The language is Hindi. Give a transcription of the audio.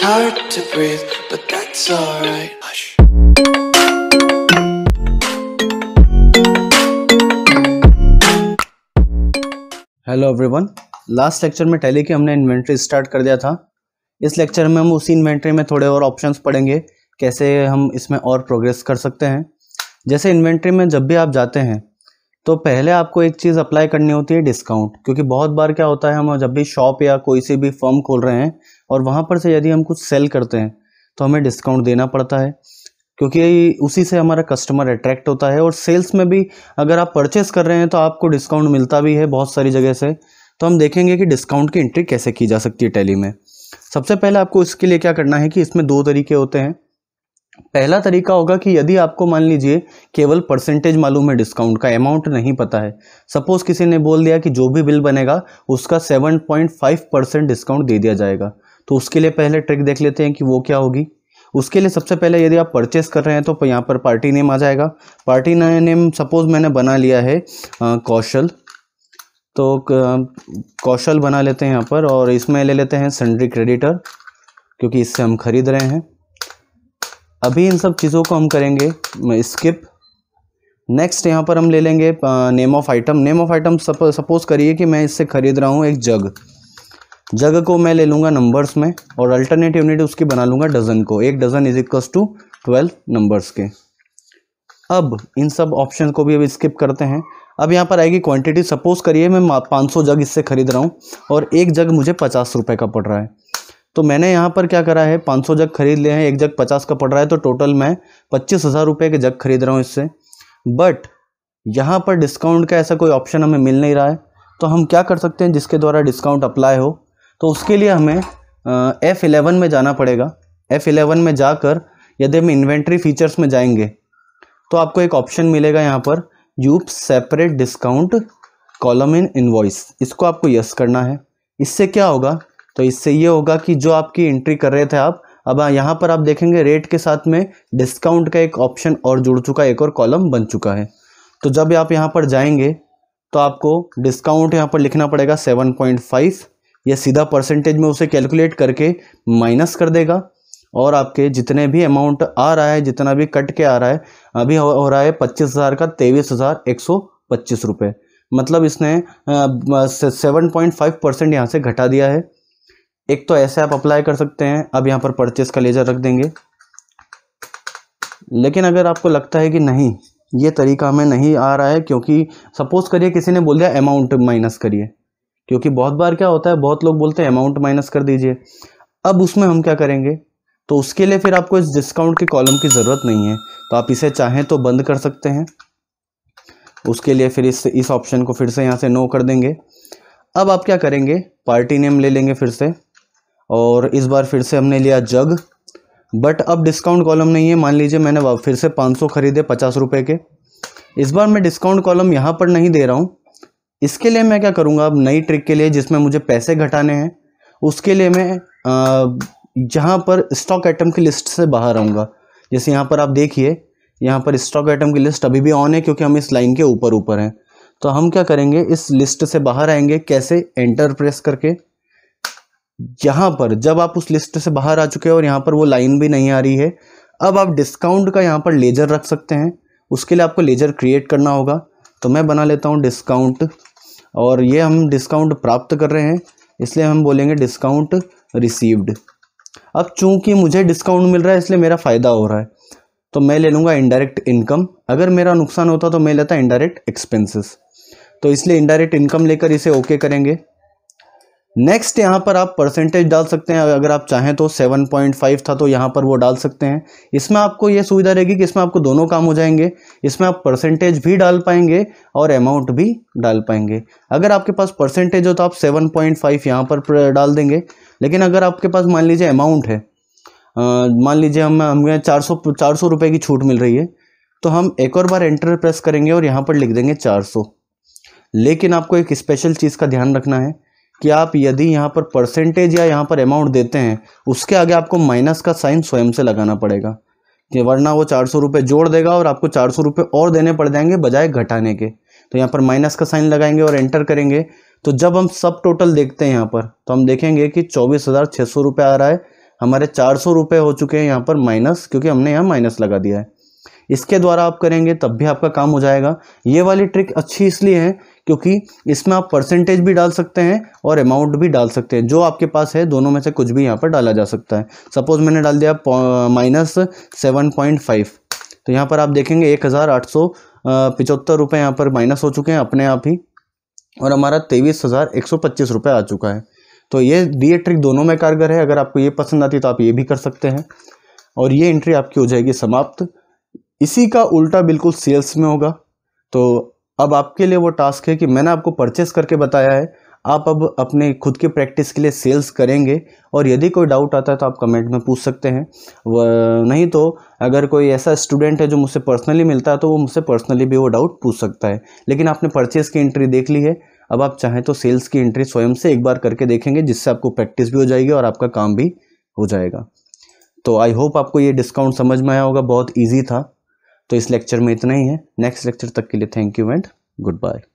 hard to breathe, but that's alright. Hush. Hello everyone, last lecture में टैली की हमने इन्वेंट्री स्टार्ट कर दिया था। इस लेक्चर में हम उसी इन्वेंट्री में थोड़े और ऑप्शंस पढ़ेंगे, कैसे हम इसमें और प्रोग्रेस कर सकते हैं। जैसे इन्वेंट्री में जब भी आप जाते हैं तो पहले आपको एक चीज़ अप्लाई करनी होती है, डिस्काउंट। क्योंकि बहुत बार क्या होता है, हम जब भी शॉप या कोई सी भी फर्म खोल रहे हैं और वहाँ पर से यदि हम कुछ सेल करते हैं तो हमें डिस्काउंट देना पड़ता है, क्योंकि उसी से हमारा कस्टमर अट्रैक्ट होता है। और सेल्स में भी अगर आप परचेस कर रहे हैं तो आपको डिस्काउंट मिलता भी है बहुत सारी जगह से। तो हम देखेंगे कि डिस्काउंट की एंट्री कैसे की जा सकती है टैली में। सबसे पहले आपको इसके लिए क्या करना है कि इसमें दो तरीके होते हैं। पहला तरीका होगा कि यदि आपको मान लीजिए केवल परसेंटेज मालूम है, डिस्काउंट का अमाउंट नहीं पता है। सपोज किसी ने बोल दिया कि जो भी बिल बनेगा उसका 7.5% डिस्काउंट दे दिया जाएगा, तो उसके लिए पहले ट्रिक देख लेते हैं कि वो क्या होगी। उसके लिए सबसे पहले यदि आप परचेस कर रहे हैं तो यहाँ पर पार्टी नेम आ जाएगा। पार्टी नेम सपोज मैंने बना लिया है कौशल, तो कौशल बना लेते हैं यहाँ पर। और इसमें ले लेते हैं सन्ड्री क्रेडिटर, क्योंकि इससे हम खरीद रहे हैं। अभी इन सब चीज़ों को हम करेंगे स्किप। नेक्स्ट यहाँ पर हम ले लेंगे name of item. Name of item suppose करिए कि मैं इससे खरीद रहा हूँ एक जग को मैं ले लूँगा नंबर्स में, और अल्टरनेट यूनिट उसकी बना लूँगा डजन को। एक dozen is equals to 12 numbers के। अब इन सब ऑप्शन को भी अब स्किप करते हैं। अब यहाँ पर आएगी क्वांटिटी। सपोज करिए मैं 500 जग इससे खरीद रहा हूँ और एक जग मुझे 50 रुपये का पड़ रहा है। तो मैंने यहाँ पर क्या करा है, 500 जग खरीद लिए हैं, एक जग 50 का पड़ रहा है, तो टोटल मैं 25,000 रुपये के जग खरीद रहा हूँ इससे। बट यहाँ पर डिस्काउंट का ऐसा कोई ऑप्शन हमें मिल नहीं रहा है। तो हम क्या कर सकते हैं जिसके द्वारा डिस्काउंट अप्लाई हो, तो उसके लिए हमें F11 में जाना पड़ेगा। F11 में जाकर यदि हम इन्वेंट्री फीचर्स में जाएंगे तो आपको एक ऑप्शन मिलेगा यहाँ पर, use separate discount column in invoice. इसको आपको यस करना है। इससे क्या होगा, तो इससे ये होगा कि जो आपकी एंट्री कर रहे थे आप, अब यहाँ पर आप देखेंगे रेट के साथ में डिस्काउंट का एक ऑप्शन और जुड़ चुका है, एक और कॉलम बन चुका है। तो जब आप यहाँ पर जाएंगे तो आपको डिस्काउंट यहाँ पर लिखना पड़ेगा 7.5। यह सीधा परसेंटेज में उसे कैलकुलेट करके माइनस कर देगा, और आपके जितने भी अमाउंट आ रहा है, जितना भी कट के आ रहा है, अभी हो रहा है 25,000 का 23,125 रुपये। मतलब इसने 7.5% यहाँ से घटा दिया है। एक तो ऐसे आप अप्लाई कर सकते हैं। अब यहाँ पर परचेस का लेजर रख देंगे। लेकिन अगर आपको लगता है कि नहीं ये तरीका हमें नहीं आ रहा है, क्योंकि सपोज करिए किसी ने बोल दिया अमाउंट माइनस करिए, क्योंकि बहुत बार क्या होता है, बहुत लोग बोलते हैं अमाउंट माइनस कर दीजिए। अब उसमें हम क्या करेंगे, तो उसके लिए फिर आपको इस डिस्काउंट के कॉलम की ज़रूरत नहीं है, तो आप इसे चाहें तो बंद कर सकते हैं। उसके लिए फिर इस ऑप्शन को फिर से यहाँ से नो कर देंगे। अब आप क्या करेंगे, पार्टी नेम ले लेंगे फिर से, और इस बार फिर से हमने लिया जग। बट अब डिस्काउंट कॉलम नहीं है। मान लीजिए मैंने फिर से 500 खरीदे 50 रुपये के। इस बार मैं डिस्काउंट कॉलम यहाँ पर नहीं दे रहा हूँ। इसके लिए मैं क्या करूँगा, अब नई ट्रिक के लिए जिसमें मुझे पैसे घटाने हैं, उसके लिए मैं जहाँ पर स्टॉक आइटम की लिस्ट से बाहर आऊँगा। जैसे यहाँ पर आप देखिए, यहाँ पर स्टॉक आइटम की लिस्ट अभी भी ऑन है, क्योंकि हम इस लाइन के ऊपर हैं। तो हम क्या करेंगे, इस लिस्ट से बाहर आएंगे। कैसे, एंटर प्रेस करके। यहाँ पर जब आप उस लिस्ट से बाहर आ चुके हैं और यहाँ पर वो लाइन भी नहीं आ रही है, अब आप डिस्काउंट का यहाँ पर लेजर रख सकते हैं। उसके लिए आपको लेजर क्रिएट करना होगा। तो मैं बना लेता हूँ डिस्काउंट, और ये हम डिस्काउंट प्राप्त कर रहे हैं, इसलिए हम बोलेंगे डिस्काउंट रिसीव्ड। अब चूंकि मुझे डिस्काउंट मिल रहा है इसलिए मेरा फ़ायदा हो रहा है, तो मैं ले लूँगा इनडायरेक्ट इनकम। अगर मेरा नुकसान होता तो मैं लेता इनडायरेक्ट एक्सपेंसेस, तो इसलिए इनडायरेक्ट इनकम लेकर इसे ओके करेंगे। नेक्स्ट यहाँ पर आप परसेंटेज डाल सकते हैं। अगर आप चाहें तो 7.5 था तो यहाँ पर वो डाल सकते हैं। इसमें आपको ये सुविधा रहेगी कि इसमें आपको दोनों काम हो जाएंगे। इसमें आप परसेंटेज भी डाल पाएंगे और अमाउंट भी डाल पाएंगे। अगर आपके पास परसेंटेज हो तो आप 7.5 यहाँ पर डाल देंगे। लेकिन अगर आपके पास मान लीजिए अमाउंट है, मान लीजिए हमें 400 रुपये की छूट मिल रही है, तो हम एक और बार एंटर प्रेस करेंगे और यहाँ पर लिख देंगे 400। लेकिन आपको एक स्पेशल चीज़ का ध्यान रखना है कि आप यदि यहाँ पर परसेंटेज या यहाँ पर अमाउंट देते हैं, उसके आगे आपको माइनस का साइन स्वयं से लगाना पड़ेगा, कि वरना वो 400 रुपये जोड़ देगा और आपको 400 रुपये और देने पड़ जाएंगे बजाय घटाने के। तो यहाँ पर माइनस का साइन लगाएंगे और एंटर करेंगे। तो जब हम सब टोटल देखते हैं यहाँ पर, तो हम देखेंगे कि 24,600 रुपये आ रहा है। हमारे 400 रुपये हो चुके हैं यहाँ पर माइनस, क्योंकि हमने यहाँ माइनस लगा दिया है। इसके द्वारा आप करेंगे तब भी आपका काम हो जाएगा। ये वाली ट्रिक अच्छी इसलिए है क्योंकि इसमें आप परसेंटेज भी डाल सकते हैं और अमाउंट भी डाल सकते हैं, जो आपके पास है दोनों में से कुछ भी यहाँ पर डाला जा सकता है। सपोज मैंने डाल दिया -7.5, तो यहाँ पर आप देखेंगे 1875 रुपये यहाँ पर माइनस हो चुके हैं अपने आप ही, और हमारा 23,125 रुपये आ चुका है। तो ये ट्रिक दोनों में कारगर है। अगर आपको ये पसंद आती है तो आप ये भी कर सकते हैं, और ये एंट्री आपकी हो जाएगी समाप्त। इसी का उल्टा बिल्कुल सेल्स में होगा। तो अब आपके लिए वो टास्क है कि मैंने आपको परचेस करके बताया है, आप अब अपने खुद के प्रैक्टिस के लिए सेल्स करेंगे, और यदि कोई डाउट आता है तो आप कमेंट में पूछ सकते हैं। नहीं तो अगर कोई ऐसा स्टूडेंट है जो मुझसे पर्सनली मिलता है तो वो मुझसे पर्सनली भी वो डाउट पूछ सकता है। लेकिन आपने परचेस की एंट्री देख ली है, अब आप चाहें तो सेल्स की एंट्री स्वयं से एक बार करके देखेंगे, जिससे आपको प्रैक्टिस भी हो जाएगी और आपका काम भी हो जाएगा। तो आई होप आपको ये डिस्काउंट समझ में आया होगा, बहुत ईजी था। तो इस लेक्चर में इतना ही है। नेक्स्ट लेक्चर तक के लिए thank you and good bye.